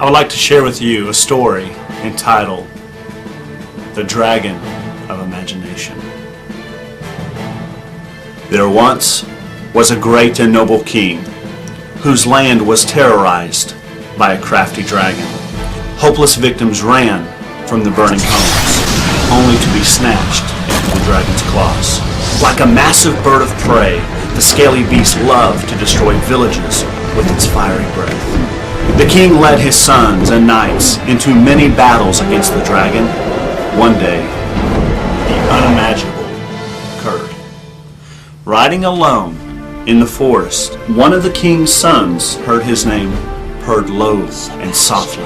I would like to share with you a story entitled The Dragon of Imagination. There once was a great and noble king whose land was terrorized by a crafty dragon. Hopeless victims ran from the burning homes, only to be snatched into the dragon's claws. Like a massive bird of prey, the scaly beast loved to destroy villages with its fiery breath. The king led his sons and knights into many battles against the dragon. One day, the unimaginable occurred. Riding alone in the forest, one of the king's sons heard his name heard low and softly.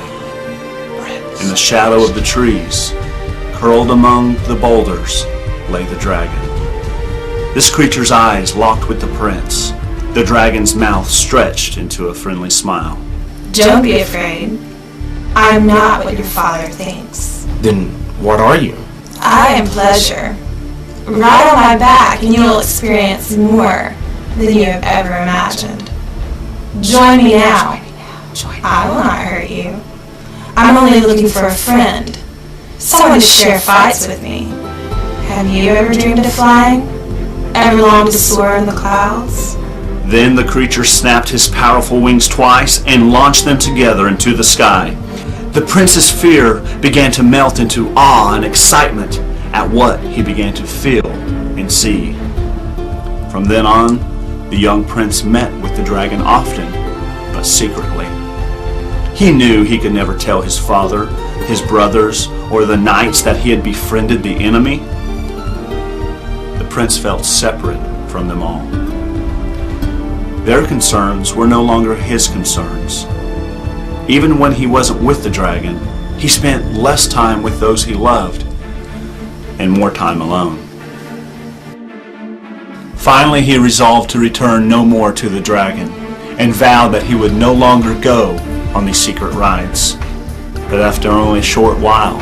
In the shadow of the trees, curled among the boulders, lay the dragon. This creature's eyes locked with the prince. The dragon's mouth stretched into a friendly smile. Don't be afraid. I'm not what your father thinks. Then what are you? I am pleasure. Ride on my back and you will experience more than you have ever imagined. Join me now. I will not hurt you. I'm only looking for a friend. Someone to share fights with me. Have you ever dreamed of flying? Ever longed to soar in the clouds? Then the creature snapped his powerful wings twice and launched them together into the sky. The prince's fear began to melt into awe and excitement at what he began to feel and see. From then on, the young prince met with the dragon often, but secretly. He knew he could never tell his father, his brothers, or the knights that he had befriended the enemy. The prince felt separate from them all. Their concerns were no longer his concerns. Even when he wasn't with the dragon, he spent less time with those he loved and more time alone. Finally, he resolved to return no more to the dragon and vowed that he would no longer go on these secret rides. But after only a short while,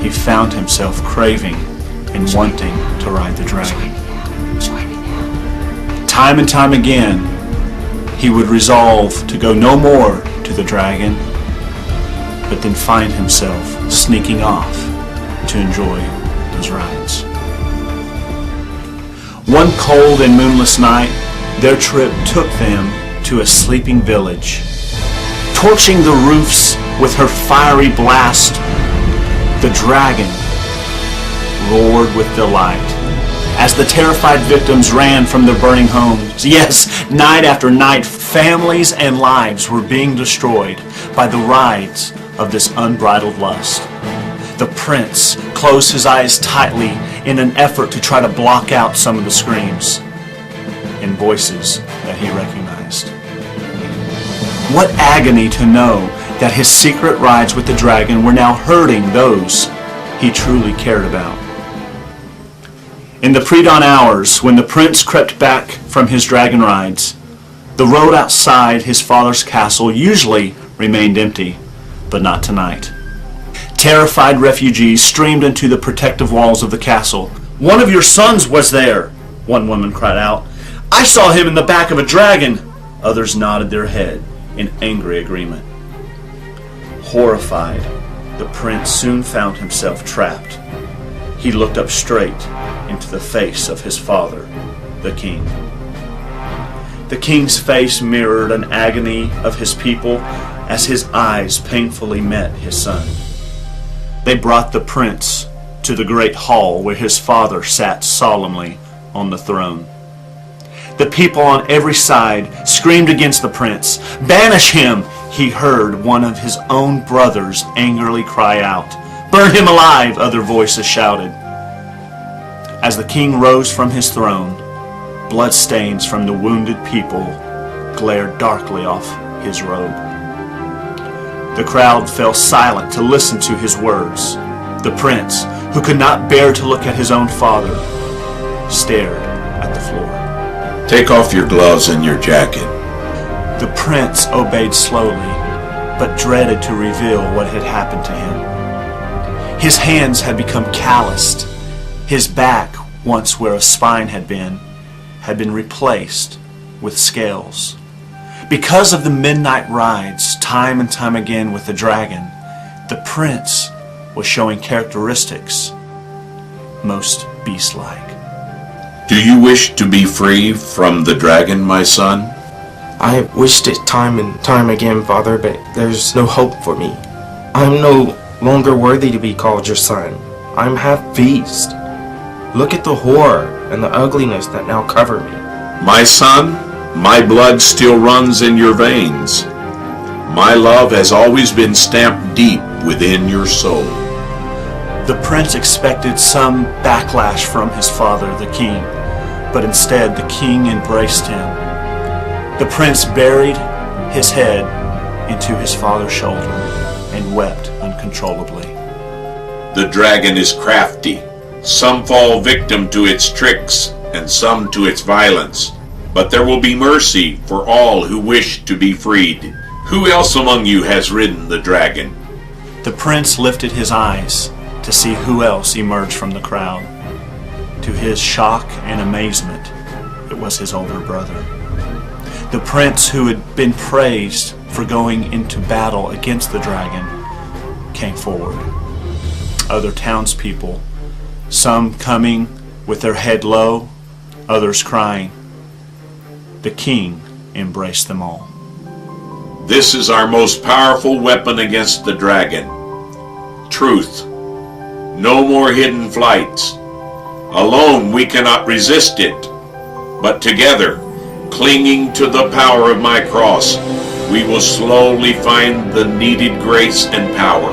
he found himself craving and wanting to ride the dragon. Time and time again, he would resolve to go no more to the dragon, but then find himself sneaking off to enjoy those rides. One cold and moonless night, their trip took them to a sleeping village. Torching the roofs with her fiery blast, the dragon roared with delight as the terrified victims ran from their burning homes. Yes, night after night, families and lives were being destroyed by the rides of this unbridled lust. The prince closed his eyes tightly in an effort to try to block out some of the screams and voices that he recognized. What agony to know that his secret rides with the dragon were now hurting those he truly cared about. In the pre-dawn hours, when the prince crept back from his dragon rides, the road outside his father's castle usually remained empty, but not tonight. Terrified refugees streamed into the protective walls of the castle. "One of your sons was there," one woman cried out. "I saw him in the back of a dragon." Others nodded their head in angry agreement. Horrified, the prince soon found himself trapped. He looked up straight into the face of his father, the king. The king's face mirrored an agony of his people as his eyes painfully met his son. They brought the prince to the great hall where his father sat solemnly on the throne. The people on every side screamed against the prince. "Banish him!" he heard one of his own brothers angrily cry out. "Burn him alive!" other voices shouted. As the king rose from his throne, bloodstains from the wounded people glared darkly off his robe. The crowd fell silent to listen to his words. The prince, who could not bear to look at his own father, stared at the floor. "Take off your gloves and your jacket." The prince obeyed slowly, but dreaded to reveal what had happened to him. His hands had become calloused. His back, once where a spine had been replaced with scales. Because of the midnight rides, time and time again with the dragon, the prince was showing characteristics most beast-like. Do you wish to be free from the dragon, my son? I have wished it time and time again, Father, but there's no hope for me. I'm no longer worthy to be called your son. I'm half beast. Look at the horror and the ugliness that now cover me. My son, my blood still runs in your veins. My love has always been stamped deep within your soul. The prince expected some backlash from his father, the king, but instead the king embraced him. The prince buried his head into his father's shoulder and wept uncontrollably. The dragon is crafty. Some fall victim to its tricks and some to its violence. But there will be mercy for all who wish to be freed. Who else among you has ridden the dragon? The prince lifted his eyes to see who else emerged from the crowd. To his shock and amazement, it was his older brother. The prince, who had been praised for going into battle against the dragon, came forward. Other townspeople, some coming with their head low, others crying. The king embraced them all. This is our most powerful weapon against the dragon. Truth. No more hidden flights. Alone we cannot resist it. But together, clinging to the power of my cross, we will slowly find the needed grace and power.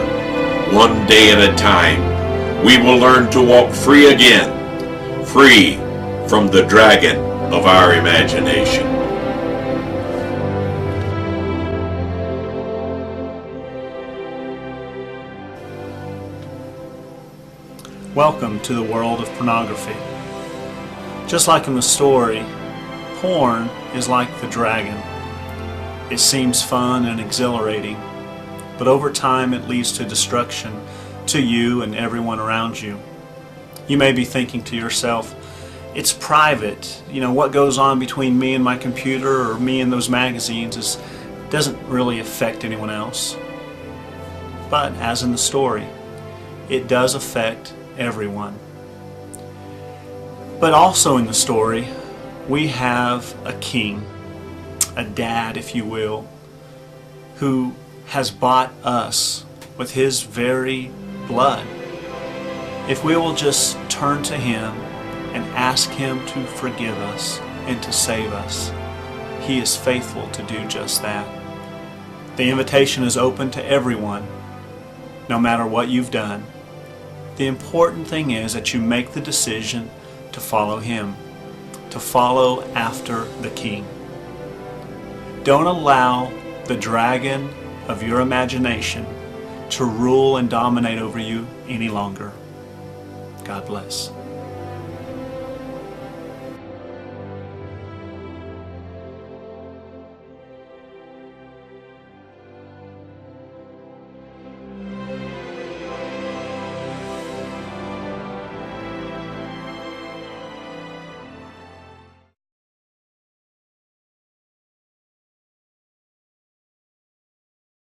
One day at a time, we will learn to walk free again, free from the dragon of our imagination. Welcome to the world of pornography. Just like in the story, porn is like the dragon. It seems fun and exhilarating, but over time it leads to destruction to you and everyone around you. You may be thinking to yourself, it's private. You know, what goes on between me and my computer or me and those magazines doesn't really affect anyone else. But as in the story, it does affect everyone. But also in the story, we have a king, a dad, if you will, who has bought us with his very blood. If we will just turn to him and ask him to forgive us and to save us, he is faithful to do just that. The invitation is open to everyone, no matter what you've done. The important thing is that you make the decision to follow him, to follow after the king. Don't allow the dragon of your imagination to rule and dominate over you any longer. God bless.